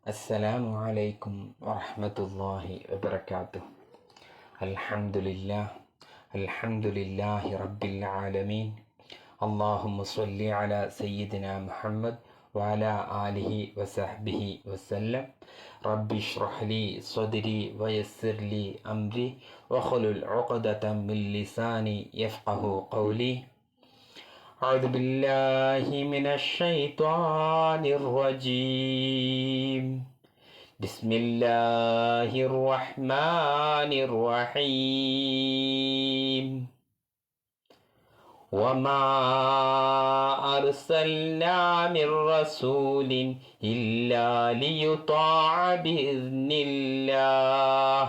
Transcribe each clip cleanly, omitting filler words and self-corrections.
السلام عليكم ورحمة الله وبركاته. الحمد لله رب العالمين. اللهم صل على سيدنا محمد وعلى آله وصحبه وسلم. رب اشرح لي صدري ويسر لي أمري واحلل عقدة من لساني يفقه قولي. أعوذ بالله من الشيطان الرجيم. بسم الله الرحمن الرحيم. وما أرسلنا من رسول إلا ليطاع بإذن الله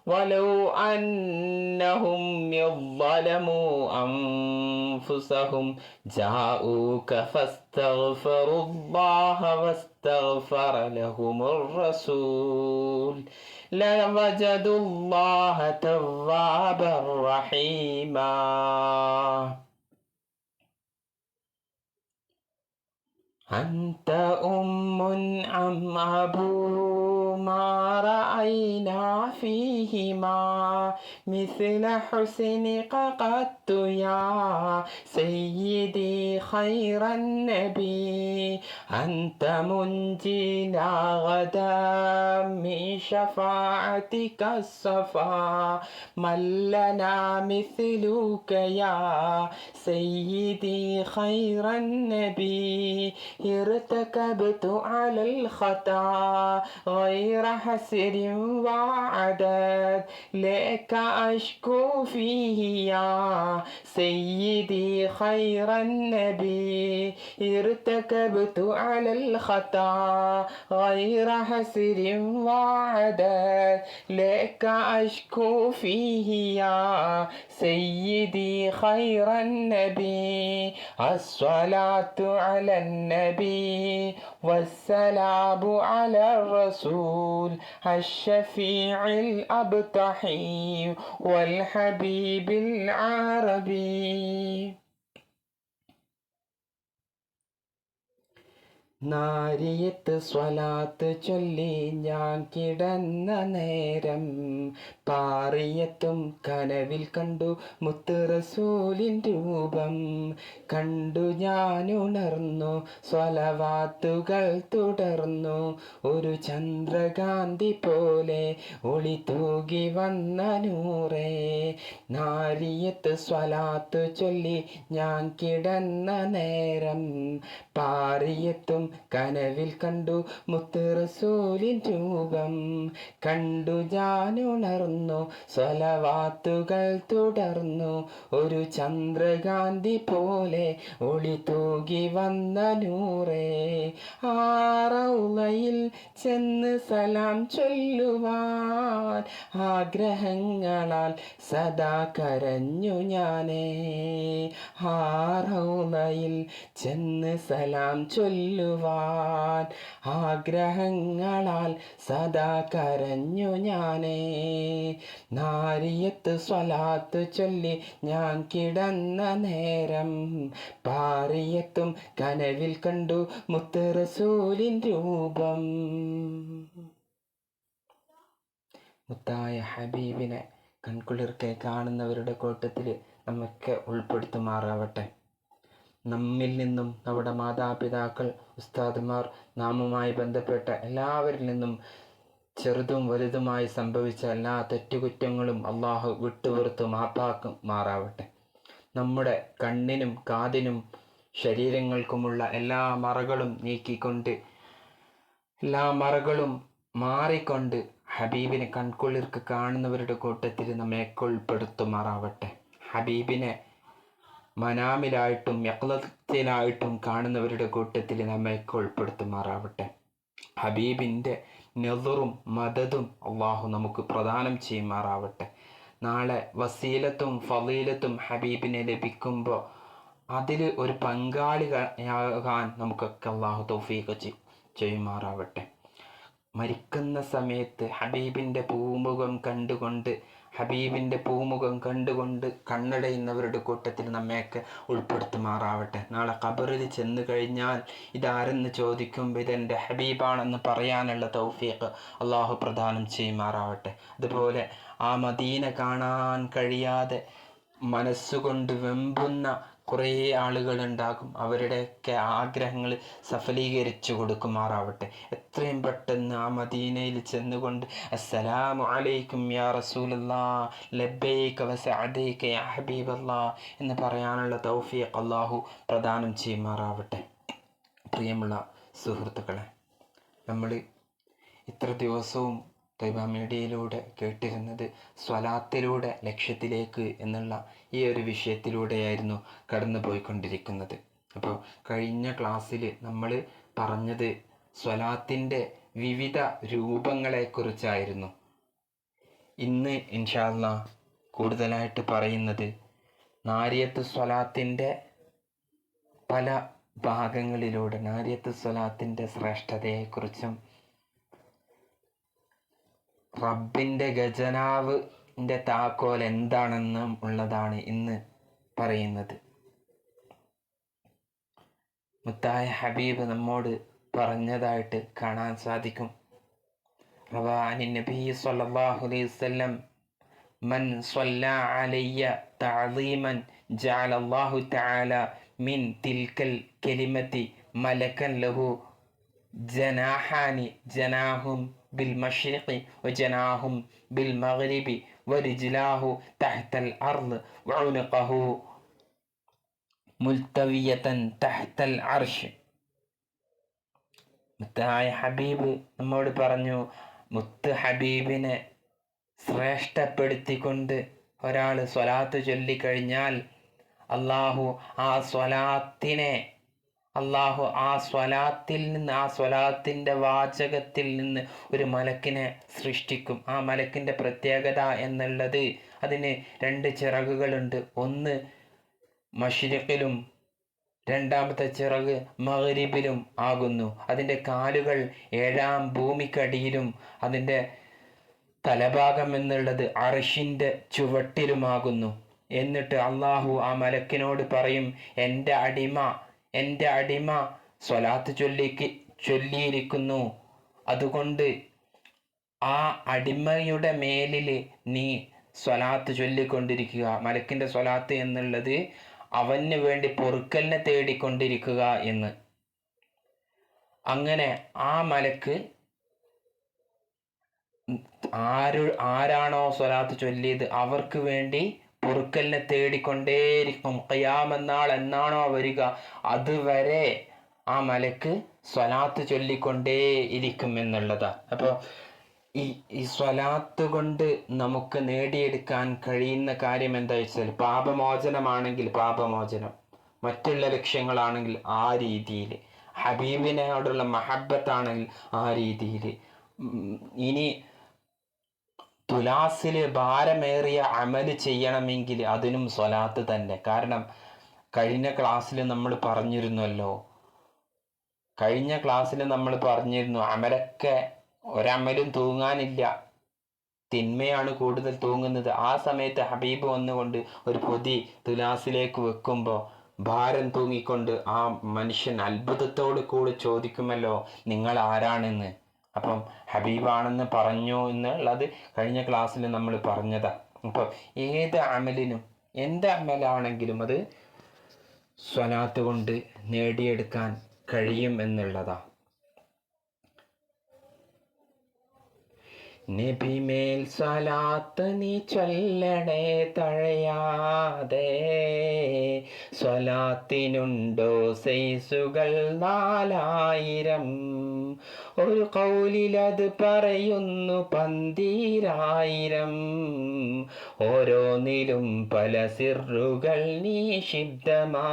ولو أنهم ظلموا أنفسهم جاءوك فاستغفروا الله واستغفر لهم الرسول لوجدوا الله توابا رحيما. أنت أم أم أبو ما رأينا فيهما مثل حسنك قط يا سيدي خير النبي. أنت منجينا غدا من شفاعتك الصفا من لنا مثلك يا سيدي خير النبي. ارتكبت على الخطا غير حسر وعدد لك أشكو فيه يا سيدي خير النبي. ارتكبت على الخطا غير حسر وعدد لك أشكو فيه يا سيدي خير النبي. الصلاة على النبي والسلام على الرسول الشفيع الأبطحي والحبيب العربي. നാരിയത്ത് സ്വലാത്ത് ചൊല്ലി ഞാൻ കിടന്ന നേരം പാറിയത്തും കനവിൽ കണ്ടു മുത്ത് റസൂലിൻ രൂപം. കണ്ടു ഞാൻ ഉണർന്നു സ്വലവാത്തുകൾ തുടർന്നു ഒരു ചന്ദ്രകാന്തി പോലെ ഒളി തൂകി വന്ന നൂറേ. നാരിയത്ത് സ്വലാത്ത് ചൊല്ലി ഞാൻ കിടന്ന നേരം പാറിയത്തും കനവിൽ കണ്ടു മുത്ത് റസൂലിൻ രൂപം. കണ്ടു ഞാൻ ഉണർന്നു സ്വലവാത്തുകൾ തുടർന്നു ഒരു ചന്ദ്രകാന്തി പോലെ ഒളി തൂകി വന്ന നൂറേ. ആ റൗളയിൽ ചെന്ന് സലാം ചൊല്ലുവാൻ ആഗ്രഹങ്ങളാൽ സദാ കരഞ്ഞു ഞാനേ. ആ റൗളയിൽ ചെന്ന് സലാം ചൊല്ലുവാൻ ആഗ്രഹങ്ങളാൽ സദാ കരഞ്ഞു ഞാനേ. നാരിയത്ത് സ്വലാത്ത് ചൊല്ലി ഞാൻ കിടന്ന നേരം പാറിയത്തും കനവിൽ കണ്ടു മുത്ത് റസൂലിൻ രൂപം. മുത്തായ ഹബീബിനെ കൺകുളിർക്കെ കാണുന്നവരുടെ കൂട്ടത്തിൽ നമ്മൊക്കെ ഉൾപ്പെടുത്തുമാറാവട്ടെ. നമ്മിൽ നിന്നും നമ്മുടെ മാതാപിതാക്കൾ, ഉസ്താദുമാർ, നാമുമായി ബന്ധപ്പെട്ട എല്ലാവരിൽ നിന്നും ചെറുതും വലുതുമായി സംഭവിച്ച എല്ലാ തെറ്റുകുറ്റങ്ങളും അള്ളാഹു വിട്ടുപുറത്ത് മാപ്പാക്കുമാറാവട്ടെ. നമ്മുടെ കണ്ണിനും കാതിനും ശരീരങ്ങൾക്കുമുള്ള എല്ലാ മറകളും നീക്കിക്കൊണ്ട്, എല്ലാ മറകളും മാറിക്കൊണ്ട് ഹബീബിനെ കൺകുളിർക്ക് കാണുന്നവരുടെ കൂട്ടത്തിൽ നമ്മയൊക്കെ ഉൾപ്പെടുത്തുമാറാവട്ടെ. ഹബീബിനെ മനാമിലായിട്ടും യഖ്ലത്തിലായിട്ടും കാണുന്നവരുടെ കൂട്ടത്തിൽ നമ്മയൊക്കെ ഉൾപ്പെടുത്തുമാറാവട്ടെ. ഹബീബിൻ്റെ നെളുറും മദതും അള്ളാഹു നമുക്ക് പ്രദാനം ചെയ്യുമാറാവട്ടെ. നാളെ വസീലത്തും ഫളീലത്തും ഹബീബിനെ ലഭിക്കുമ്പോൾ അതിൽ ഒരു പങ്കാളിയാകാൻ നമുക്കൊക്കെ അള്ളാഹു തൗഫീഖ് ചെയ്യുമാറാവട്ടെ. മരിക്കുന്ന സമയത്ത് ഹബീബിൻ്റെ പൂമുഖം കണ്ടുകൊണ്ട് ഹബീബിൻ്റെ പൂമുഖം കണ്ടുകൊണ്ട് കണ്ണടയുന്നവരുടെ കൂട്ടത്തിൽ നമ്മയൊക്കെ ഉൾപ്പെടുത്തുമാറാവട്ടെ. നാളെ ഖബറിൽ ചെന്ന് കഴിഞ്ഞാൽ ഇതാരെന്ന് ചോദിക്കുമ്പോൾ ഇതെൻ്റെ ഹബീബാണെന്ന് പറയാനുള്ള തൗഫീഖ് അള്ളാഹു പ്രദാനം ചെയ്യുമാറാവട്ടെ. അതുപോലെ ആ മദീന കാണാൻ കഴിയാതെ മനസ്സുകൊണ്ട് വെമ്പുന്ന കുറേ ആളുകളുണ്ടാകും. അവരുടെയൊക്കെ ആഗ്രഹങ്ങൾ സഫലീകരിച്ചു കൊടുക്കുമാറാവട്ടെ. എത്രയും പെട്ടെന്ന് ആ മദീനയിൽ ചെന്നുകൊണ്ട് അസ്സലാമു അലൈക്കും യാ റസൂലല്ലാഹ് ലബ്ബൈക വസഅദൈക യാ ഹബീബല്ലാഹ് എന്ന് പറയാനുള്ള തൗഫീഖ് അല്ലാഹു പ്രദാനം ചെയ്യുമാറാവട്ടെ. പ്രിയമുള്ള സുഹൃത്തുക്കളെ, നമ്മൾ ഇത്ര ദിവസവും തൈബ മീഡിയയിലൂടെ കേട്ടിരുന്നത് സ്വലാത്തിലൂടെ ലക്ഷ്യത്തിലേക്ക് എന്നുള്ള ഈ ഒരു വിഷയത്തിലൂടെയായിരുന്നു കടന്നു പോയിക്കൊണ്ടിരിക്കുന്നത്. അപ്പോൾ കഴിഞ്ഞ ക്ലാസ്സിൽ നമ്മൾ പറഞ്ഞത് സ്വലാത്തിൻ്റെ വിവിധ രൂപങ്ങളെക്കുറിച്ചായിരുന്നു. ഇന്ന് ഇൻഷാ അല്ലാഹ് കൂടുതലായിട്ട് പറയുന്നത് നാരിയത്ത് സ്വലാത്തിൻ്റെ പല ഭാഗങ്ങളിലൂടെ നാരിയത്ത് സ്വലാത്തിൻ്റെ ശ്രേഷ്ഠതയെക്കുറിച്ചും റബ്ബിൻ്റെ ഖജനാവിൻ്റെ താക്കോൽ എന്താണെന്നും ഉള്ളതാണ് ഇന്ന് പറയുന്നത്. മുത്തായ ഹബീബ് നമ്മോട് പറഞ്ഞതായിട്ട് കാണാൻ സാധിക്കും. റവാനി നബി സ്വല്ലല്ലാഹു അലൈഹി വസല്ലം മൻ സ്വല്ലാ അലയ്യ തഅദീമൻ ജഅലല്ലാഹു തആല മിൻ തിൽക്കൽ കലിമത്തി മലക്കൻ ലഹു ജനാഹാനി ജനാഹും ബിൽ മശ്രിഖി വജനാഹും ബിൽ മഗ്രിബി വരിജ്ലാഹു തഹ്തൽ അർള് വഉനഖഹു മുൽത്തവിയതൻ തഹ്തൽ അർശ്. മുത്തായ ഹബീബ് നമ്മോട് പറഞ്ഞു, മുത്ത് ഹബീബിനെ ശ്രേഷ്ഠപ്പെടുത്തിക്കൊണ്ട് ഒരാൾ സ്വലാത്ത് ചൊല്ലിക്കഴിഞ്ഞാൽ അള്ളാഹു ആ സ്വലാത്തിൽ നിന്ന് ആ സ്വലാത്തിൻ്റെ വാചകത്തിൽ നിന്ന് ഒരു മലക്കിനെ സൃഷ്ടിക്കും. ആ മലക്കിൻ്റെ പ്രത്യേകത എന്നുള്ളത് അതിന് 2 ചിറകുകളുണ്ട്. ഒന്ന് മശ്രിഖിലും രണ്ടാമത്തെ ചിറക് മഗ്രിബിലും ആകുന്നു. അതിൻ്റെ കാലുകൾ 7-ാം ഭൂമിക്കടിയിലും അതിൻ്റെ തലഭാഗം എന്നുള്ളത് അർശിൻ്റെ ചുവട്ടിലുമാകുന്നു. എന്നിട്ട് അള്ളാഹു ആ മലക്കിനോട് പറയും, എൻ്റെ അടിമ സ്വലാത്ത് ചൊല്ലിയിരിക്കുന്നു, അതുകൊണ്ട് ആ അടിമയുടെ മേലിൽ നീ സ്വലാത്ത് ചൊല്ലിക്കൊണ്ടിരിക്കുക. മലക്കിൻ്റെ സ്വലാത്ത് എന്നുള്ളത് അവന് വേണ്ടി പൊറുക്കലിനെ തേടിക്കൊണ്ടിരിക്കുക എന്ന്. അങ്ങനെ ആ മലക്ക് ആരാണോ സ്വലാത്ത് ചൊല്ലിയത് അവർക്ക് വേണ്ടി പൊറുക്കലിനെ തേടിക്കൊണ്ടേയിരിക്കും. ഖിയാമത്ത് എന്നാണോ വരിക അതുവരെ ആ മലക്ക് സ്വലാത്ത് ചൊല്ലിക്കൊണ്ടേ ഇരിക്കും എന്നുള്ളതാണ്. അപ്പോൾ ഈ സ്വലാത്ത് കൊണ്ട് നമുക്ക് നേടിയെടുക്കാൻ കഴിയുന്ന കാര്യം എന്താ വെച്ചാൽ, പാപമോചനമാണെങ്കിൽ പാപമോചനം, മറ്റുള്ള ലക്ഷ്യങ്ങളാണെങ്കിൽ ആ രീതിയിൽ, ഹബീബിനോടുള്ള മഹബത്താണെങ്കിൽ ആ രീതിയിൽ. ഇനി തുലാസിൽ ഭാരമേറിയ അമല് ചെയ്യണമെങ്കിൽ അതിനും സ്വലാത്ത് തന്നെ. കാരണം കഴിഞ്ഞ ക്ലാസ്സിൽ നമ്മൾ പറഞ്ഞിരുന്നു അമലൊക്കെ ഒരമലും തൂങ്ങാനില്ല, തിന്മയാണ് കൂടുതൽ തൂങ്ങുന്നത്. ആ സമയത്ത് ഹബീബ് വന്നുകൊണ്ട് ഒരു പൊതി തുലാസിലേക്ക് വെക്കുമ്പോൾ ഭാരം തൂങ്ങിക്കൊണ്ട് ആ മനുഷ്യൻ അത്ഭുതത്തോട് കൂടി ചോദിക്കുമല്ലോ, നിങ്ങൾ ആരാണെന്ന്. അപ്പം ഹബീബാണെന്ന് പറഞ്ഞു എന്നുള്ളത് കഴിഞ്ഞ ക്ലാസ്സിൽ നമ്മൾ പറഞ്ഞതാ. അപ്പോൾ ഏത് അമലിനും, എന്ത് അമലാണെങ്കിലും അത് സ്വലാത്ത് കൊണ്ട് നേടിയെടുക്കാൻ കഴിയും എന്നുള്ളതാ. നബിമേൽ സ്വലാത്ത് നീ ചൊല്ലണേ തഴയാതെ, സ്വലാത്തിനുണ്ടോ സൈസുകൾ 4000, ഒരു കൗലിലത് പറയുന്നു 12000, ഓരോന്നിലും പല സിറുകൾ നിഷിബ്ധമാ,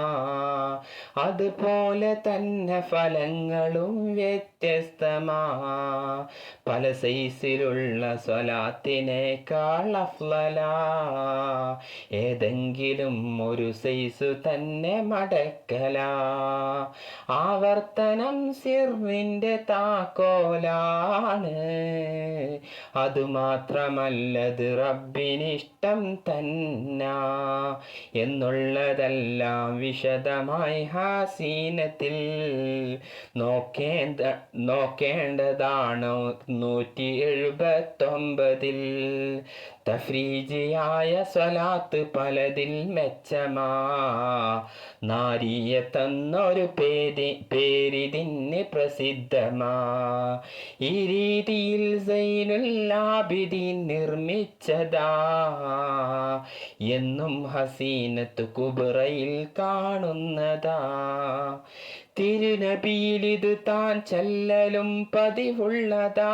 അതുപോലെ തന്നെ ഫലങ്ങളും വ്യത്യസ്തമാ, പല സൈസിലുള്ള എന്നുള്ള സ്വലാത്തിനേക്കാൾ അഫ്ളലാ. ഏതെങ്കിലും ഒരു സൈസു തന്നെ മടക്കലാ. ആവർത്തനം സിറിന്റെ താക്കോലാണ്. അതുമാത്രമല്ലത് റബ്ബിനിഷ്ടം തന്നാ എന്നുള്ളതെല്ലാം വിശദമായി ഹാസീനത്തിൽ നോക്കേണ്ടതാണ് 179. തഫ്രീജിയായ സ്വലാത്ത് പലതിൽ മെച്ചമാ. നാരിയത്തെന്നൊരു പേരിതിന് പ്രസിദ്ധമാ. ഈ രീതിയിൽ സൈനുൽ ആബിദീൻ നിർമ്മിച്ചതാ എന്നും ഹസീനത്ത് കുബ്രയിൽ കാണുന്നതാ. തിരുനബിയിലിത് താൻ ചൊല്ലലും പതിവുള്ളതാ.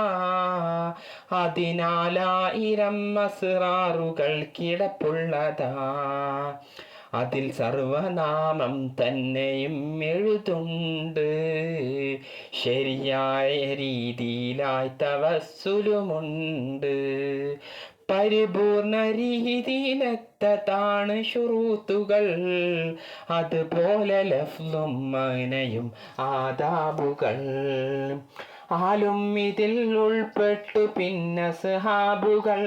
14,000 അസ്റാറുകൾ കിടപ്പുള്ളതാ. അതിൽ സർവനാമം തന്നെയും എഴുതുണ്ട്. ശരിയായ രീതിയിലായി തവസ്സുലുമുണ്ട്. പരിപൂർണ രീതിയിലെത്തതാണ് ശുറൂത്തുകൾ. അതുപോലെ ലഫ്ളും മഅനയും ആദാബുകൾ. ആലും ഇതിൽ ഉൾപ്പെട്ടു. പിന്നെ സഹാബുകൾ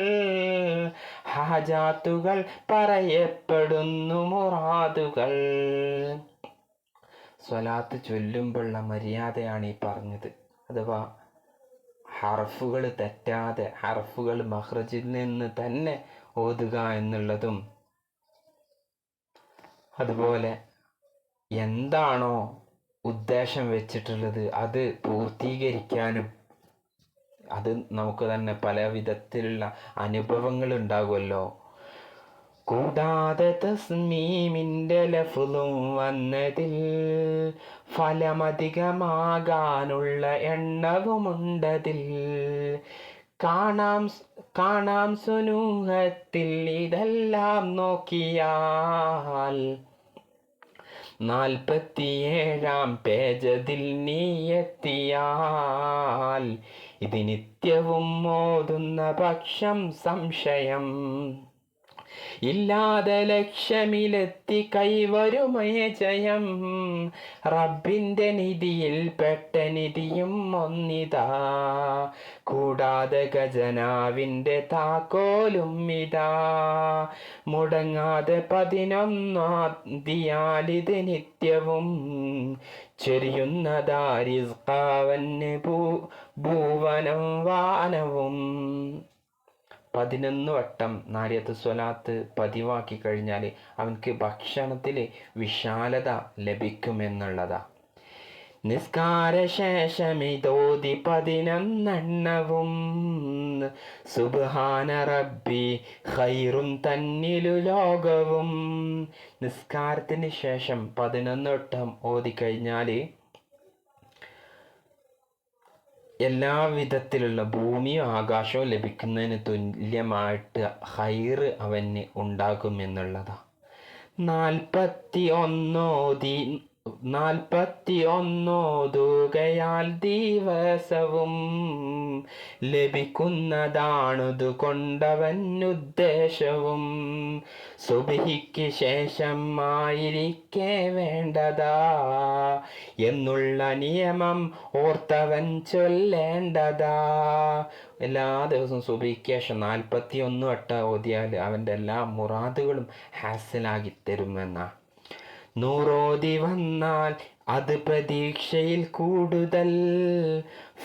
ഹാജാത്തുകൾ പറയപ്പെടുന്നു മുറാദുകൾ. സ്വലാത്ത് ചൊല്ലുമ്പോഴുള്ള മര്യാദയാണ് ഈ പറഞ്ഞത്. അഥവാ ഹർഫുകൾ തെറ്റാതെ ഹർഫുകൾ മഖ്റജിൽ നിന്ന് തന്നെ ഓതുക എന്നുള്ളതും, അതുപോലെ എന്താണോ ഉദ്ദേശം വെച്ചിട്ടുള്ളത് അത് പൂർത്തീകരിക്കാനും. അത് നമുക്ക് തന്നെ പല വിധത്തിലുള്ള അനുഭവങ്ങൾ ഉണ്ടാകുമല്ലോ. കൂടാതെ തസ്മീമിൻ്റെ ലഫ്ളും വന്നതിൽ ഫലമധികമാകാനുള്ള എണ്ണവുമുണ്ടതിൽ. കാണാം സുനൂഹത്തിൽ ഇതെല്ലാം നോക്കിയാൽ. 47 പേജതിൽ നീയെത്തിയാൽ. ഇത് നിത്യവും ഓതുന്ന പക്ഷം സംശയം ഇല്ലാതെ ലക്ഷ്യമിലെത്തി കൈവരുമേ ജയം. റബ്ബിൻ്റെ നിധിയിൽ പെട്ട നിധിയും ഒന്നിതാ. കൂടാതെ ഖജനാവിൻ്റെ താക്കോലും ഇതാ. മുടങ്ങാതെ 11 നിത്യവും ചെറിയുന്നതാ റിസ്ഖാവന് ഭൂവനം വാനവും. 11 വട്ടം നാരിയത്ത് സ്വലാത്ത് പതിവാക്കി കഴിഞ്ഞാൽ അവൻക്ക് ഭക്ഷണത്തിൽ വിശാലത ലഭിക്കുമെന്നുള്ളതാ. നിസ്കാരശേഷമിതോതി 11 സുബ്ഹാന റബ്ബി ഖൈറും തന്നിലു ലോകവും. നിസ്കാരത്തിന് ശേഷം 11 വട്ടം ഓതിക്കഴിഞ്ഞാൽ എല്ലാ വിധത്തിലുള്ള ഭൂമിയും ആകാശവും ലഭിക്കുന്നതിന് തുല്യമായിട്ട് ഖൈറ് അവന് ഉണ്ടാകുമെന്നുള്ളതാണ്. 41 ഓതുകയാൽ ദിവസവും ലഭിക്കുന്നതാണതു കൊണ്ടവനുദ്ദേശവും. സുബ്ഹിക്ക് ശേഷം ആയിരിക്കെ വേണ്ടതാ എന്നുള്ള നിയമം ഓർത്തവൻ ചൊല്ലേണ്ടതാ. എല്ലാ ദിവസവും സുബ്ഹിക്ക് ശേഷം 41 വട്ടം ഓതിയാൽ അവൻ്റെ എല്ലാ മുറാദുകളും ഹാസിലാക്കി തരുമെന്നാ. 100 ഓതി വന്നാൽ അത് പ്രതീക്ഷയിൽ കൂടുതൽ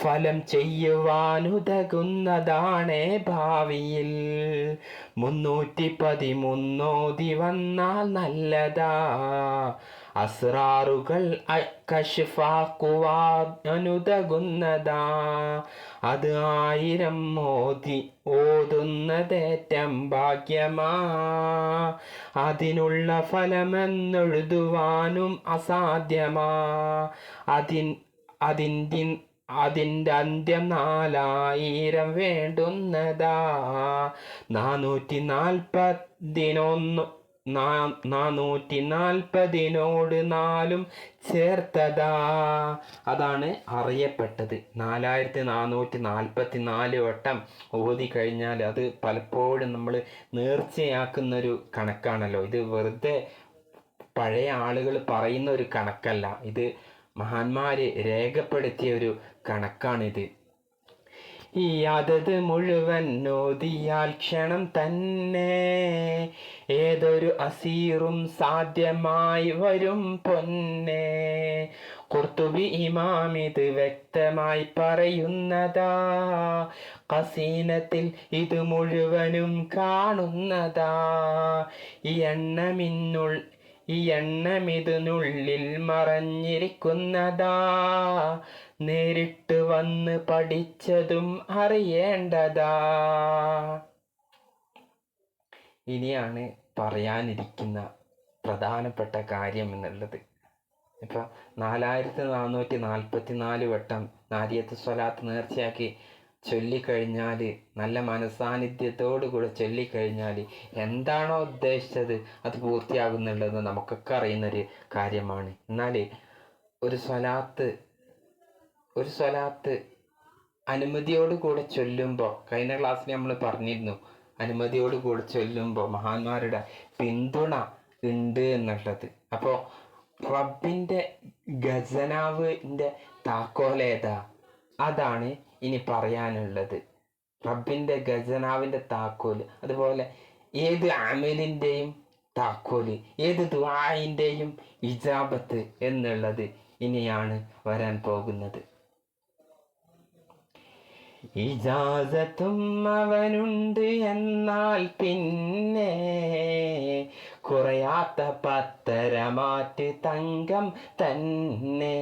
ഫലം ചെയ്യുവാനുതകുന്നതാണേ ഭാവിയിൽ. 313 ഓതി വന്നാൽ നല്ലതാ. അസ്റാറുകൾ കശ്ഫാക്കുവാനുതകുന്നതാ. അത് 1000 ഓതുന്നതേറ്റം ഭാഗ്യമാ. അതിനുള്ള ഫലമെന്നെഴുതുവാനും അസാധ്യമാ. അതിൻ്റെ അന്ത്യം 4000 വേണ്ടുന്നതാ. 441 440 നാലും ചേർത്തതാ. അതാണ് അറിയപ്പെട്ടത്. 4444 വട്ടം ഓതി കഴിഞ്ഞാൽ അത് പലപ്പോഴും നമ്മൾ നേർച്ചയാക്കുന്നൊരു കണക്കാണല്ലോ. ഇത് വെറുതെ പഴയ ആളുകൾ പറയുന്ന ഒരു കണക്കല്ല, ഇത് മഹാന്മാര് രേഖപ്പെടുത്തിയ ഒരു കണക്കാണിത്. ഈ അതത് മുഴുവൻ ഓതിയാൽ ക്ഷണം തന്നെ ഏതൊരു അസീറും സാധ്യമായി വരും പൊന്നെ. ഖുർത്തുബി ഇമാം ഇത് വ്യക്തമായി പറയുന്നതാ, ഖസീനത്തിൽ ഇത് മുഴുവനും കാണുന്നതാ. ഈ എണ്ണമിതിനുള്ളിൽ മറഞ്ഞിരിക്കുന്നതാ, നേരിട്ട് വന്ന് പഠിച്ചതും അറിയേണ്ടതാ. ഇനിയാണ് പറയാനിരിക്കുന്ന പ്രധാനപ്പെട്ട കാര്യം എന്നുള്ളത്. ഇപ്പം 4444 വട്ടം നാരിയത്ത് സ്വലാത്ത് നേർച്ചയാക്കി ചൊല്ലിക്കഴിഞ്ഞാൽ, നല്ല മനസാന്നിധ്യത്തോടു കൂടെ ചൊല്ലിക്കഴിഞ്ഞാൽ എന്താണോ ഉദ്ദേശിച്ചത് അത് പൂർത്തിയാകുന്നുള്ളത് നമുക്കൊക്കെ അറിയുന്നൊരു കാര്യമാണ്. എന്നാൽ ഒരു സ്വലാത്ത് അനുമതിയോട് കൂടെ ചൊല്ലുമ്പോൾ, കഴിഞ്ഞ ക്ലാസ്സിൽ നമ്മൾ പറഞ്ഞിരുന്നു, അനുമതിയോട് കൂടെ ചൊല്ലുമ്പോൾ മഹാന്മാരുടെ പിന്തുണ ഉണ്ട് എന്നുള്ളത്. അപ്പോൾ റബ്ബിൻ്റെ ഖജനാവിൻ്റെ താക്കോലേതാ, അതാണ് ഇനി പറയാനുള്ളത്. റബ്ബിൻ്റെ ഖജനാവിൻ്റെ താക്കോല്, അതുപോലെ ഏത് അമലിൻ്റെയും താക്കോല്, ഏത് ദുആഇൻ്റെയും ഇജാബത്ത് എന്നുള്ളത് ഇനിയാണ് വരാൻ പോകുന്നത്. ഇജാസത്തും അവനുണ്ട് എന്നാൽ പിന്നെ കുറയാത്ത പത്തരമാറ്റ് തങ്കം തന്നെ.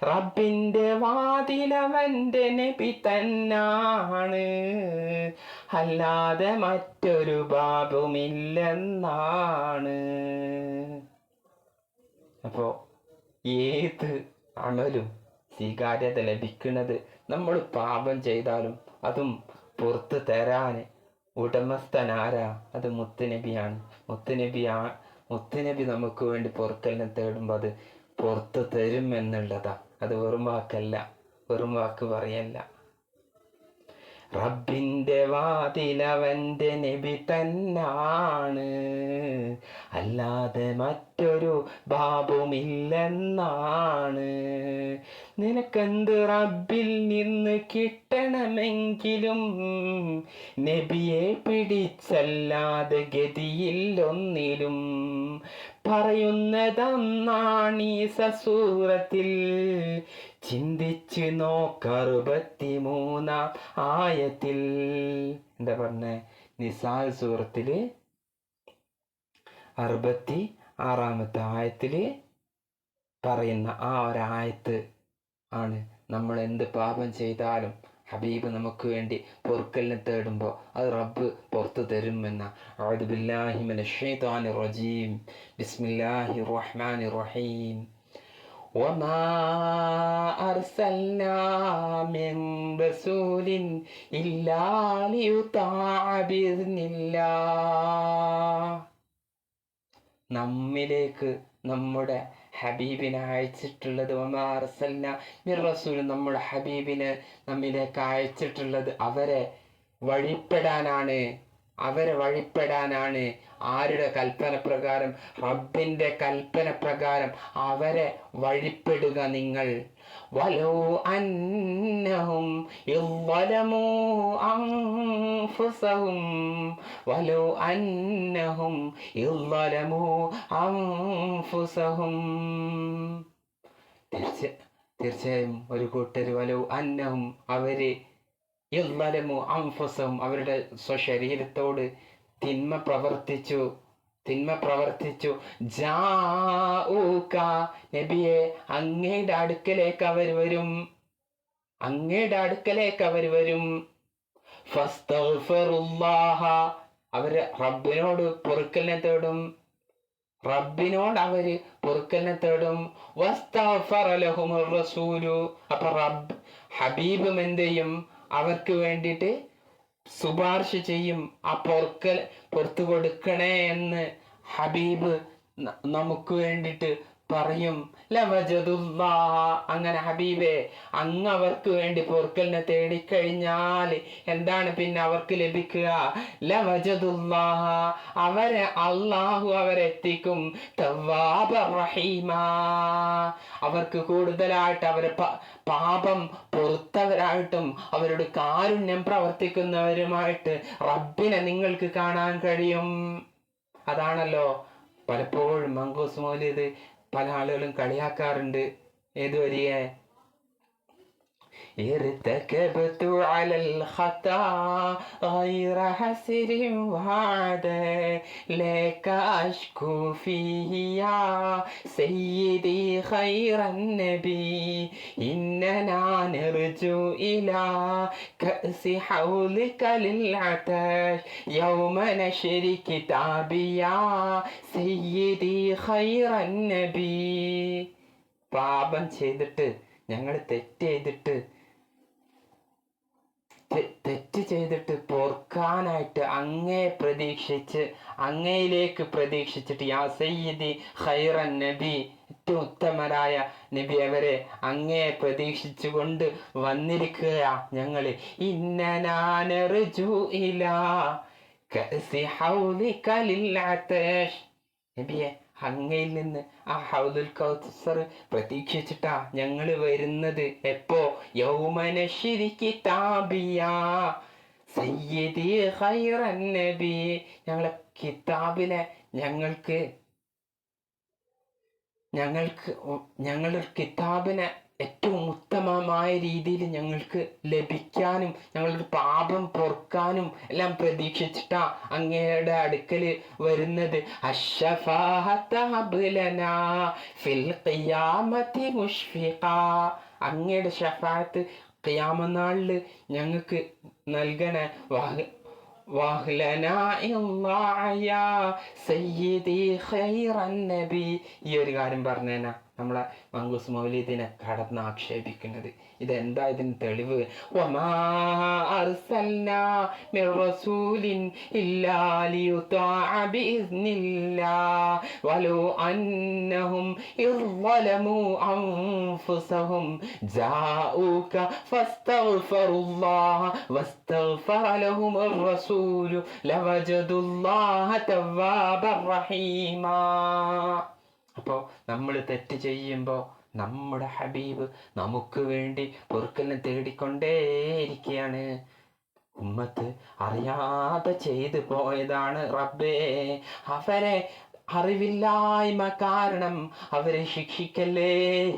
റബ്ബിൻ്റെ വാതിലവൻ്റെ നബി തന്നാണ്, അല്ലാതെ മറ്റൊരു ബാബുമില്ലെന്നാണ്. അപ്പോൾ ഏത് അമലും സ്വീകാര്യത ലഭിക്കുന്നത് നമ്മൾ പാപം ചെയ്താലും അതും പുറത്ത് തരാൻ ഉടമസ്ഥനാരാ? അത് മുത്തുനബിയാണ്. മുത്തുനബി നമുക്ക് വേണ്ടി പൊറുക്കലിനെ തേടുമ്പോൾ അത് പുറത്ത് തരും എന്നുള്ളതാ. അത് വെറും വാക്കല്ല, വെറും വാക്ക് പറയല്ല. റബ്ബിൻ്റെ വാതിലവൻ്റെ നബി തന്നാണ്, അല്ലാതെ മറ്റൊരു ബാബുമില്ലെന്നാണ്. നിനക്കെന്ത് റബ്ബിൽ നിന്ന് കിട്ടണമെങ്കിലും നബിയെ പിടിച്ചല്ലാതെ ഗതിയില്ലൊന്നിലും. പറയുന്നതെന്നാണീ സൂറത്തിൽ ചിന്തിച്ച് നോക്ക് 63 ആയത്തിൽ. എന്താ പറഞ്ഞേ? നിസാൽ സൂറത്തിൽ 66 ആയത്തിൽ പറയുന്ന ആ ഒരായത്ത് ആണ് നമ്മൾ എന്ത് പാപം ചെയ്താലും ഹബീബ് നമുക്ക് വേണ്ടി പൊറുക്കലിനെ തേടുമ്പോൾ അത് റബ്ബ് പുറത്തു തരുമെന്ന. അഊദു ബില്ലാഹി മിനശ് ശൈത്വാനിർ റജീം. ബിസ്മില്ലാഹിർ റഹ്മാനിർ റഹീം. വമാ അർസൽനാ മിൻ റസൂലിൻ ഇല്ലാ ലിയുതാഅ ബിഇദ്നില്ലാഹ്. നമ്മിലേക്ക് നമ്മുടെ ഹബീബിനെ അയച്ചിട്ടുള്ളത്, വമാ അർസൽനാ മിൻ റസൂൽ, നമ്മുടെ ഹബീബിനെ നമ്മിലേക്ക് അയച്ചിട്ടുള്ളത് അവരെ വഴിപ്പെടാനാണ്. ആരുടെ കൽപ്പന പ്രകാരം? റബ്ബിൻ്റെ കൽപ്പന പ്രകാരം അവരെ വഴിപ്പെടുക നിങ്ങൾ. വലൗ അന്നഹും ഇളമൂ അൻഫുസഹും. തീർച്ചയായും ഒരു കൂട്ടർ വലൗ അന്നഹും അവര് ഇളമൂ അൻഫുസഹും അവരുടെ സ്വശരീരത്തോട് തിന്മ പ്രവർത്തിച്ചു ജാഊക നബിയെ, അങ്ങയുടെ അടുക്കലേക്ക് അവർ വരും. ഫസ്തഗ്ഫിറുല്ലാഹ, അവര് റബ്ബിനോട് പൊറുക്കലിനെ തേടും. വസ്തഗ്ഫറ ലഹുമുർ റസൂലു, അപ്പൊ ഹബീബും എന്ത് ചെയ്യും? അവർക്ക് വേണ്ടിയിട്ട് ശുപാർശ ചെയ്യും. ആ പുറത്തു കൊടുക്കണേ എന്ന് ഹബീബ് നമുക്ക് വേണ്ടിയിട്ട് പറയും. ലവജദുല്ലാഹ, അങ്ങനെ ഹബീബെ അങ്ങ് അവർക്ക് വേണ്ടി പൊറുക്കലിനെ തേടിക്കഴിഞ്ഞാൽ എന്താണ് പിന്നെ അവർക്ക് ലഭിക്കുക? ലവജദുല്ലാഹ, അവരെ അള്ളാഹു അവരെത്തിക്കും തവ്വാബർ റഹീമാ, അവർക്ക് കൂടുതലായിട്ട് അവരെ പാപം പൊറുത്തവരായിട്ടും അവരോട് കാരുണ്യം പ്രവർത്തിക്കുന്നവരുമായിട്ട് റബ്ബിനെ നിങ്ങൾക്ക് കാണാൻ കഴിയും. അതാണല്ലോ പലപ്പോഴും മങ്കൂസ് മൗലിദ് പല ആളുകളും കളിയാക്കാറുണ്ട്. ഏത് വരിയെ? ارتكبت على الخطا غير حسر وعد لك أشكو فيه يا سيدي خير النبي إننا نرجو إلى كأس حولك للعطش يوم نشر كتابي يا سيدي خير النبي. പാപം ചെയ്തിട്ട് ഞങ്ങൾ തെറ്റ് ചെയ്തിട്ട് പൊറുക്കാനായിട്ട് അങ്ങയിലേക്ക് പ്രതീക്ഷിച്ചിട്ട് യാ സയ്യിദി ഖൈറൻ നബി, ഏറ്റവും ഉത്തമരായ നബി അവരെ അങ്ങയെ പ്രതീക്ഷിച്ചുകൊണ്ട് വന്നിരിക്കുക ഞങ്ങൾ. ഇന്നനാനർജു ഇലാ കഅസി ഹൗലിക ലിൽ അതാഷ്, നബിയെ അങ്ങയിൽ നിന്ന് ആ ഹൗദുൽ കൗസർ പ്രതീക്ഷിച്ചിട്ടാ ഞങ്ങൾ വരുന്നത്. എപ്പോ? യൗമനശ്രി കിതാബിയാ സയ്യിദി ഖൈറൻ നബി, ഞങ്ങളെ കിതാബിലെ ഞങ്ങളുടെ കിതാബിനെ ഏറ്റവും ഉത്തമമായ രീതിയിൽ ഞങ്ങൾക്ക് ലഭിക്കാനും ഞങ്ങളുടെ പാപം പൊറുക്കാനും എല്ലാം പ്രതീക്ഷിച്ചിട്ടാ അങ്ങയുടെ അടുക്കൽ വരുന്നത്. അങ്ങയുടെ ഷഫാഅത്ത് ഖിയാമത്ത് നാളിൽ ഞങ്ങൾക്ക് നൽകണേ. ഈ ഒരു കാര്യം പറഞ്ഞേനാ നമ്മളെ മങ്കൂസ് മൗലീദിനെ കടന്ന് ആക്ഷേപിക്കുന്നത്. ഇതെന്താ ഇതിന് തെളിവ്? വമാ അർസൽനാ മിർ റസൂലിൻ ഇല്ലാ ലിയുതാഅ ബിഇസ്നില്ലാഹ് വലൗ അന്നഹും ഇളമു അൻഫുസഹും ജാഊക ഫസ്തഗ്ഫറുല്ലാഹ വസ്തഗ്ഫറ ലഹുമുർ റസൂലു ലവജദുല്ലാഹ തവ്വാബർ റഹീമാ. അപ്പോൾ നമ്മൾ തെറ്റ് ചെയ്യുമ്പോൾ നമ്മുടെ ഹബീബ് നമുക്ക് വേണ്ടി പൊറുക്കലിനെ തേടിക്കൊണ്ടേയിരിക്കുകയാണ്. ഉമ്മത്ത് അറിയാതെ ചെയ്തു പോയതാണ് റബ്ബേ, അവരെ അറിവില്ലായ്മ കാരണം അവരെ ശിക്ഷിക്കല്ലേ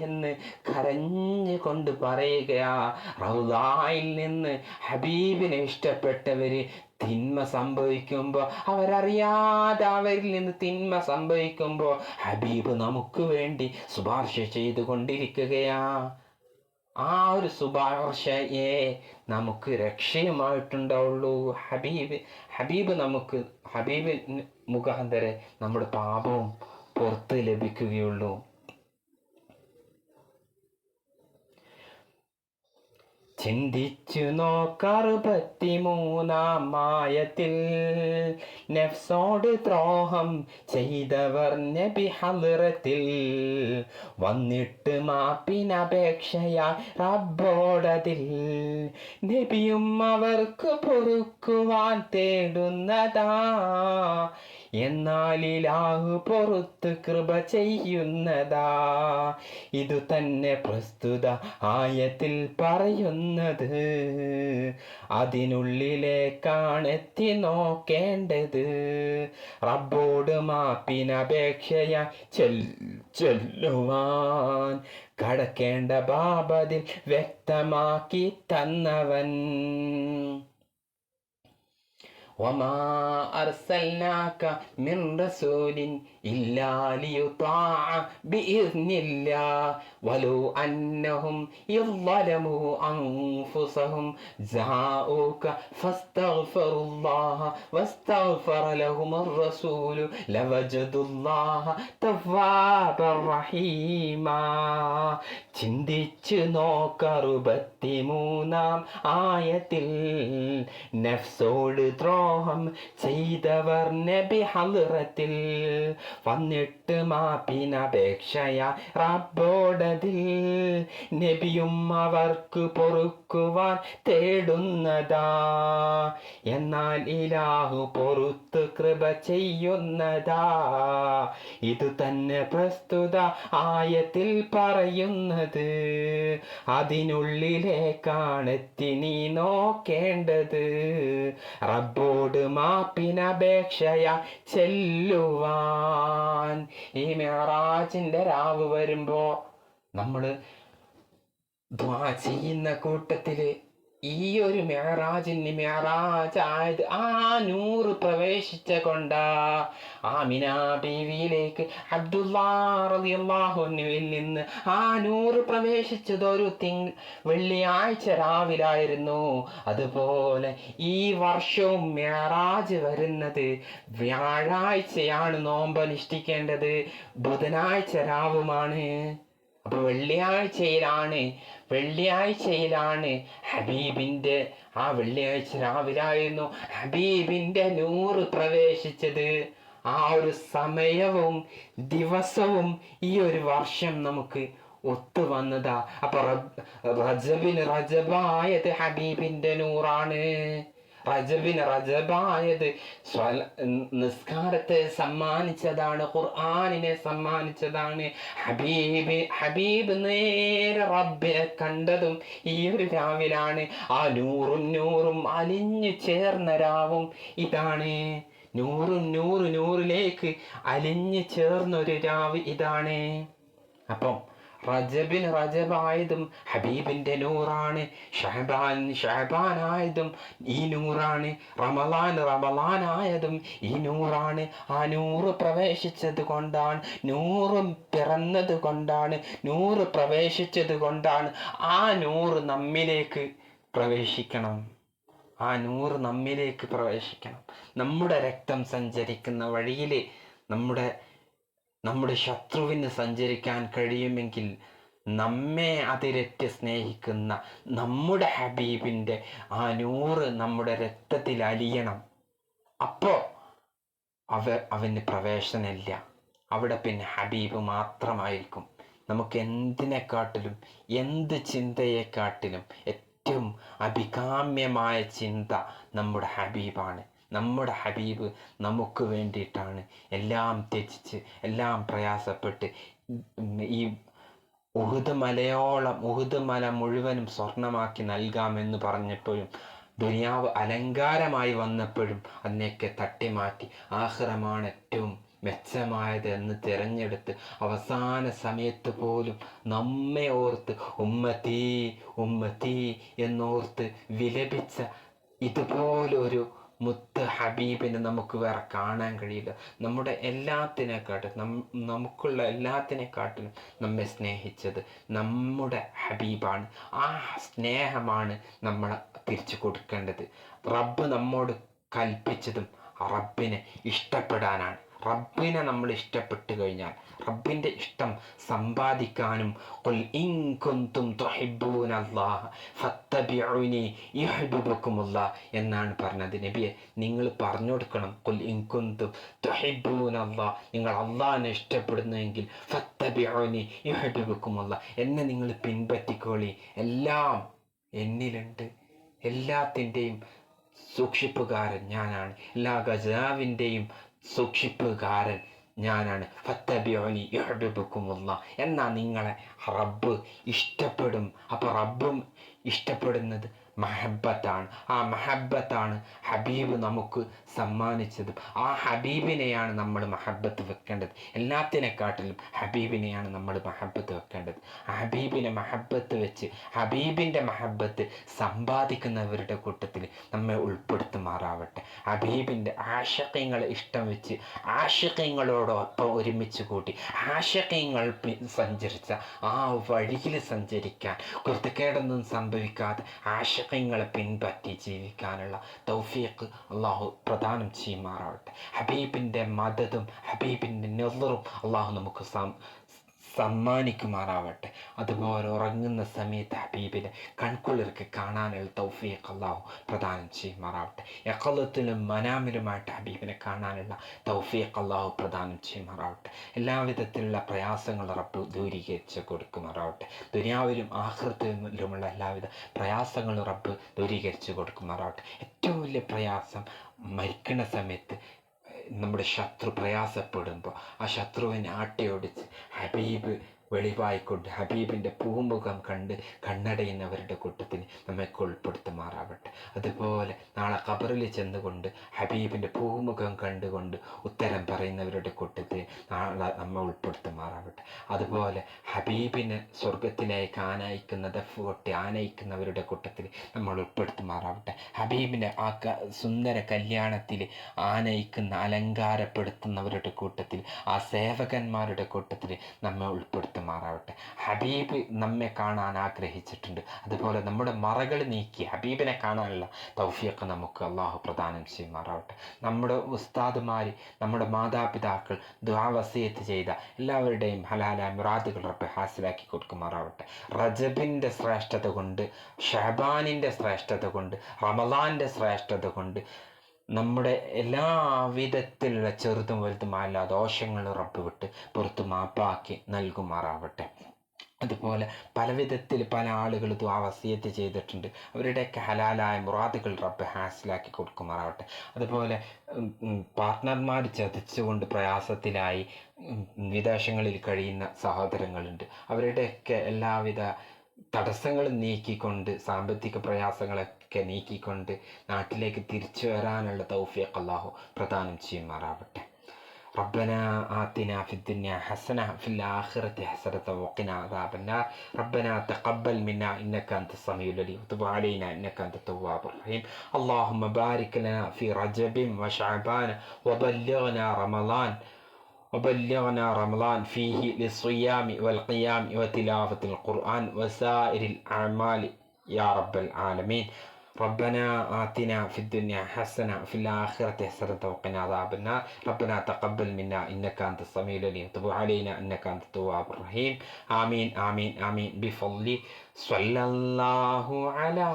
എന്ന് കരഞ്ഞുകൊണ്ട് പറയുകയാ. റൗദായിൽ നിന്ന് ഹബീബിനെ ഇഷ്ടപ്പെട്ടവര് തിന്മ സംഭവിക്കുമ്പോൾ, അവരറിയാതെ അവരിൽ നിന്ന് തിന്മ സംഭവിക്കുമ്പോൾ ഹബീബ് നമുക്ക് വേണ്ടി ശുപാർശ ചെയ്തുകൊണ്ടിരിക്കുകയാ. ആ ഒരു ശുപാർശയെ നമുക്ക് രക്ഷയുമായിട്ടുണ്ടാവുള്ളൂ. ഹബീബ് മുഖാന്തരെ നമ്മുടെ പാപവും പുറത്ത് ലഭിക്കുകയുള്ളൂ. ചിന്തിച്ചു നോക്കാറ് 63-ാം ആയത്തിൽ നഫ്സോട് ദ്രോഹം ചെയ്തവർ നബി ഹളറത്തിൽ വന്നിട്ട് മാപ്പിനപേക്ഷയാ റബ്ബോടതിൽ. നബിയും അവർക്ക് പൊറുക്കുവാൻ തേടുന്നതാ, എന്നാൽ ഇലാഹു പൊറുത്ത് കൃപ ചെയ്യുന്നതാ. ഇതു തന്നെ പ്രസ്തുത ആയത്തിൽ പറയുന്നത്. അതിനുള്ളിലേക്കാണെത്തി നോക്കേണ്ടത്. റബ്ബോട് മാപ്പിനപേക്ഷയ ചൊല്ലുവാൻ കടക്കേണ്ട ബാബതിൽ വ്യക്തമാക്കി തന്നവൻ. വമാ അർസൽനാക മിൻ റസൂലിൻ ഇല്ലാ ലിയുതാഅ ബിഇذനില്ലാഹ് വലൗ അന്നഹും യളമു അൻഫുസഹും ജാഊക ഫസ്തഗ്ഫിറുല്ലാഹ വസ്തഗ്ഫറ ലഹുമുർ റസൂലു ലവജദുല്ലാഹ തവ്വാബർ റഹീമാ. ചിന്തിച്ചു നോക്ക 63-ാം ആയത്തിൽ നഫ്സോട് ദ്രോഹം ചെയ്തവർ നബി ഹളറത്തിൽ വന്നിട്ട് മാപ്പിനപേക്ഷയ റബ്ബോടതിൽ നബിയും അവർക്ക് പൊറുക്കുവാൻ തേടുന്നതാ. എന്നാൽ ഇലാഹു പൊറുത്ത് കൃപ ചെയ്യുന്നതാ. ഇത് തന്നെ പ്രസ്തുത ആയത്തിൽ പറയുന്നത്. അതിനുള്ളിലേക്കാണെത്തി നീ നോക്കേണ്ടത്. റബ്ബോട് മാപ്പിനപേക്ഷയ ചെല്ലുവാൻ. ഈ മിഅ്റാജിന്റെ രാവ് വരുമ്പോ നമ്മള് ദുആ ചെയ്യുന്ന കൂട്ടത്തില് ഈ ഒരു മിഅ്റാജായത് ആ നൂറ് പ്രവേശിച്ച കൊണ്ടാ. ആമിന ബീവിയിലേക്ക് അബ്ദുല്ലാഹ് റളിയല്ലാഹു അൻഹുവിൽ നിന്ന് ആ നൂറ് പ്രവേശിച്ചത് ഒരു വെള്ളിയാഴ്ച രാവിലായിരുന്നു. അതുപോലെ ഈ വർഷവും മിഅ്റാജ് വരുന്നത് വ്യാഴാഴ്ചയാണ്. നോമ്പനുഷ്ഠിക്കേണ്ടത് ബുധനാഴ്ച രാവുമാണ്. അപ്പൊ വെള്ളിയാഴ്ചയിലാണ് ഹബീബിന്റെ ആ വെള്ളിയാഴ്ച രാവിലായിരുന്നു ഹബീബിന്റെ നൂറ് പ്രവേശിച്ചത്. ആ ഒരു സമയവും ദിവസവും ഈ ഒരു വർഷം നമുക്ക് ഒത്തു വന്നതാ. അപ്പൊ റജബായത് ഹബീബിന്റെ നൂറാണ്. റജബായത് നിസ്കാരത്തെ സമ്മാനിച്ചതാണ്, ഖുർആനിനെ സമ്മാനിച്ചതാണ്. ഹബീബ് നേരെ റബ്ബിനെ കണ്ടതും ഈ ഒരു രാവിലാണ്. ആ നൂറും അലിഞ്ഞു ചേർന്ന രാവും ഇതാണ്. നൂറിലേക്ക് അലിഞ്ഞു ചേർന്നൊരു രാവ് ഇതാണ്. അപ്പം റജബായതും ഹബീബിന്റെ നൂറാണ്. ഷഅബാനായതും ഈ നൂറാണ്. റമളാനായതും ഈ നൂറാണ്. ആ നൂറ് പ്രവേശിച്ചത് കൊണ്ടാണ്, നൂറും പിറന്നത് കൊണ്ടാണ്, നൂറ് പ്രവേശിച്ചത് കൊണ്ടാണ്. ആ നൂറ് നമ്മിലേക്ക് പ്രവേശിക്കണം. നമ്മുടെ രക്തം സഞ്ചരിക്കുന്ന വഴിയിൽ നമ്മുടെ ശത്രുവിന് സഞ്ചരിക്കാൻ കഴിയുമെങ്കിൽ നമ്മെ അതിരറ്റ് സ്നേഹിക്കുന്ന നമ്മുടെ ഹബീബിൻ്റെ ആ നൂറ് നമ്മുടെ രക്തത്തിൽ അലിയണം. അപ്പോൾ അവന് പ്രവേശനമില്ല. അവിടെ പിന്നെ ഹബീബ് മാത്രമായിരിക്കും. നമുക്ക് എന്തിനെക്കാട്ടിലും, എന്ത് ചിന്തയെക്കാട്ടിലും ഏറ്റവും അഭികാമ്യമായ ചിന്ത നമ്മുടെ ഹബീബാണ്. നമ്മുടെ ഹബീബ് നമുക്ക് വേണ്ടിയിട്ടാണ് എല്ലാം ത്യജിച്ച്, എല്ലാം പ്രയാസപ്പെട്ട് ഈ ഉഹുദ് മല മുഴുവനും സ്വർണമാക്കി നൽകാമെന്ന് പറഞ്ഞപ്പോഴും, ദുനിയാവ് അലങ്കാരമായി വന്നപ്പോഴും അതിനെയൊക്കെ തട്ടിമാറ്റി ആഖിറമാണ് ഏറ്റവും മെച്ചമായത് എന്ന് തിരഞ്ഞെടുത്ത് അവസാന സമയത്ത് പോലും നമ്മെ ഓർത്ത് ഉമ്മത്തി എന്നോർത്ത് വിലപിച്ച ഇതുപോലൊരു മുത്ത് ഹബീബിനെ നമുക്ക് വേറെ കാണാൻ കഴിയില്ല. നമുക്കുള്ള എല്ലാത്തിനെക്കാട്ടിലും നമ്മെ സ്നേഹിച്ചത് നമ്മുടെ ഹബീബാണ്. ആ സ്നേഹമാണ് നമ്മൾ തിരിച്ചു കൊടുക്കേണ്ടത്. റബ്ബ് നമ്മോട് കൽപ്പിച്ചതും റബ്ബിനെ ഇഷ്ടപ്പെടാനാണ്. റബ്ബിനെ നമ്മൾ ഇഷ്ടപ്പെട്ടു കഴിഞ്ഞാൽ റബ്ബിൻ്റെ ഇഷ്ടം സമ്പാദിക്കാനും ഖുൽ ഇൻ കുൻതും തുഹിബ്ബൂനല്ലാഹ ഫത്തബിഉനി യുഹിബ്ബുകുമുല്ലാഹ് എന്നാണ് പറഞ്ഞത്. നബിയെ, നിങ്ങൾ പറഞ്ഞു കൊടുക്കണം, ഖുൽ ഇൻ കുൻതും തുഹിബ്ബൂനല്ലാഹ്, നിങ്ങൾ അള്ളാഹിനെ ഇഷ്ടപ്പെടുന്നുവെങ്കിൽ ഫത്തബിഉനി യുഹിബ്ബുകുമുല്ലാഹ്, എന്നെ നിങ്ങൾ പിൻപറ്റിക്കോളി. എല്ലാം എന്നിലുണ്ട്. എല്ലാത്തിൻ്റെയും സൂക്ഷിപ്പുകാരൻ ഞാനാണ്. എല്ലാ ഖജാവിൻ്റെയും സൂക്ഷിപ്പുകാരൻ ഞാനാണ്. ഫത്തബിഉനി യുഹിബ്ബുകുമുല്ലാഹ് എന്നാൽ നിങ്ങളെ റബ്ബ് ഇഷ്ടപ്പെടും. അപ്പോൾ റബ്ബും ഇഷ്ടപ്പെടുന്നത് മഹബത്താണ്. ആ മഹബത്താണ് ഹബീബ് നമുക്ക് സമ്മാനിച്ചത്. ആ ഹബീബിനെയാണ് നമ്മൾ മഹബത്ത് വെക്കേണ്ടത്. എല്ലാത്തിനെക്കാട്ടിലും ഹബീബിനെയാണ് നമ്മൾ മഹബത്ത് വെക്കേണ്ടത്. ഹബീബിനെ മഹബത്ത് വെച്ച് ഹബീബിൻ്റെ മഹബത്ത് സമ്പാദിക്കുന്നവരുടെ കൂട്ടത്തിൽ നമ്മെ ഉൾപ്പെടുത്തുമാറാവട്ടെ. ഹബീബിൻ്റെ ആശിഖീങ്ങളെ ഇഷ്ടം വെച്ച് ആശിഖീങ്ങളോടൊപ്പം ഒരുമിച്ച് കൂട്ടി ആശിഖീങ്ങൾ സഞ്ചരിച്ച ആ വഴിയിൽ സഞ്ചരിക്കാൻ, കൃത്യക്കേടൊന്നും സംഭവിക്കാതെ ആശിഖീങ്ങളെ പിൻപറ്റി ജീവിക്കാനുള്ള തൗഫീഖ് അള്ളാഹു പ്രദാനം ചെയ്യുമാറാവട്ടെ. ഹബീബിൻ്റെ മദതും ഹബീബിൻ്റെ നെസറും അള്ളാഹു നമുക്ക് സമ്മാനിക്കുമാറാവട്ടെ. അതുപോലെ ഉറങ്ങുന്ന സമയത്ത് ഹബീബിനെ കൺകുളിർക്ക് കാണാനുള്ള തൗഫീഖ് അള്ളാഹു പ്രദാനം ചെയ്യുമാറാവട്ടെ. യഖലത്തിലും മനാമിലുമായിട്ട് ഹബീബിനെ കാണാനുള്ള തൗഫീഖ് അള്ളാഹു പ്രദാനം ചെയ്യുമാറാവട്ടെ. എല്ലാവിധത്തിലുള്ള പ്രയാസങ്ങൾ റബ്ബ് ദൂരീകരിച്ച് കൊടുക്കുമാറാവട്ടെ. ദുനിയാവിലും ആഖിറത്തിലുമുള്ള എല്ലാവിധ പ്രയാസങ്ങളും റബ്ബ് ദൂരീകരിച്ച് കൊടുക്കുമാറാവട്ടെ. ഏറ്റവും വലിയ പ്രയാസം മരിക്കുന്ന സമയത്ത് നമ്മുടെ ശത്രു പ്രയാസപ്പെടുമ്പോൾ ആ ശത്രുവിനെ ആട്ടിയോടിച്ച് ഹബീബ് വെളിവായിക്കൊണ്ട് ഹബീബിൻ്റെ പൂമുഖം കണ്ട് കണ്ണടയുന്നവരുടെ കൂട്ടത്തിൽ നമ്മെ ഉൾപ്പെടുത്തുമാറാവട്ടെ. അതുപോലെ നാളെ ഖബറിൽ ചെന്നുകൊണ്ട് ഹബീബിൻ്റെ പൂമുഖം കണ്ടുകൊണ്ട് ഉത്തരം പറയുന്നവരുടെ കൂട്ടത്തിൽ നാളെ നമ്മെ ഉൾപ്പെടുത്തുമാറാവട്ടെ. അതുപോലെ ഹബീബിനെ സ്വർഗത്തിലേക്ക് ആനയിക്കുന്ന ദഫ് കൊട്ടി ആനയിക്കുന്നവരുടെ കൂട്ടത്തിൽ നമ്മൾ ഉൾപ്പെടുത്തുമാറാവട്ടെ. ഹബീബിൻ്റെ ആ സുന്ദര കല്യാണത്തിൽ ആനയിക്കുന്ന അലങ്കാരപ്പെടുത്തുന്നവരുടെ കൂട്ടത്തിൽ, ആ സേവകന്മാരുടെ കൂട്ടത്തിൽ നമ്മെ ഉൾപ്പെടുത്തുമാറാവട്ടെ. ഹബീബ് നമ്മെ കാണാൻ ആഗ്രഹിച്ചിട്ടുണ്ട്. അതുപോലെ നമ്മുടെ മറകൾ നീക്കി ഹബീബിനെ കാണാനുള്ള തൗഫീഖ് നമുക്ക് അള്ളാഹു പ്രദാനം ചെയ്യുമാറാവട്ടെ. നമ്മുടെ ഉസ്താദുമാർ, നമ്മുടെ മാതാപിതാക്കൾ ദുആ വസിയത്ത് ചെയ്ത എല്ലാവരുടെയും ഹലാലായ മുറാദുകൾ റബ്ബ് ഹാസിലാക്കി കൊടുക്കുമാറാവട്ടെ. റജബിൻ്റെ ശ്രേഷ്ഠത കൊണ്ട്, ഷഅബാനിൻ്റെ ശ്രേഷ്ഠത കൊണ്ട്, റമളാൻ്റെ ശ്രേഷ്ഠത കൊണ്ട് നമ്മുടെ എല്ലാവിധത്തിലുള്ള ചെറുതും വലുതുമായ എല്ലാ ദോഷങ്ങളും റബ്ബ് വിട്ട് പുറത്ത് മാപ്പാക്കി നൽകുമാറാവട്ടെ. അതുപോലെ പല വിധത്തിൽ പല ആളുകൾ ദുആ വസിയത്ത് ചെയ്തിട്ടുണ്ട്. അവരുടെയൊക്കെ ഹലാലായ മുറാദുകൾ റബ്ബ് ഹാസിലാക്കി കൊടുക്കുമാറാവട്ടെ. അതുപോലെ പാർട്ട്ണർമാർ ചതിച്ചുകൊണ്ട് പ്രയാസത്തിലായി വിദേശങ്ങളിൽ കഴിയുന്ന സഹോദരങ്ങളുണ്ട്. അവരുടെയൊക്കെ എല്ലാവിധ തടസ്സങ്ങളും നീക്കിക്കൊണ്ട്, സാമ്പത്തിക പ്രയാസങ്ങളൊക്കെ നീക്കിക്കൊണ്ട് നാട്ടിലേക്ക് തിരിച്ചു വരാനുള്ള തൗഫീഖ് അല്ലാഹു പ്രദാനം ചെയ്യുമാറാവട്ടെ. ربنا آتنا في الدنيا حسنة في الآخرة حسنة وقنا عذاب النار. ربنا تقبل منا إنك أنت السميع العليم وتب علينا إنك أنت التواب الرحيم. اللهم بارك لنا في رجب وشعبان وبلغنا رمضان فيه للصيام والقيام وتلاوة القرآن وسائر الأعمال يا رب العالمين. ربنا آتنا في الدنيا حسنة وفي الآخرة حسنة وقنا عذاب النار. ربنا تقبل منا إنك أنت السميع العليم وتب علينا إنك أنت التواب الرحيم. آمين آمين آمين. بفضل صلى الله على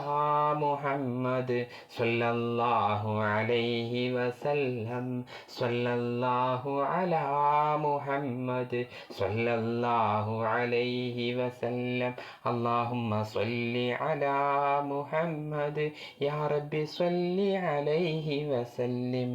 محمد صلى الله عليه وسلم. صلى الله على محمد صلى الله عليه وسلم. اللهم صل على محمد يا رب صل عليه وسلم.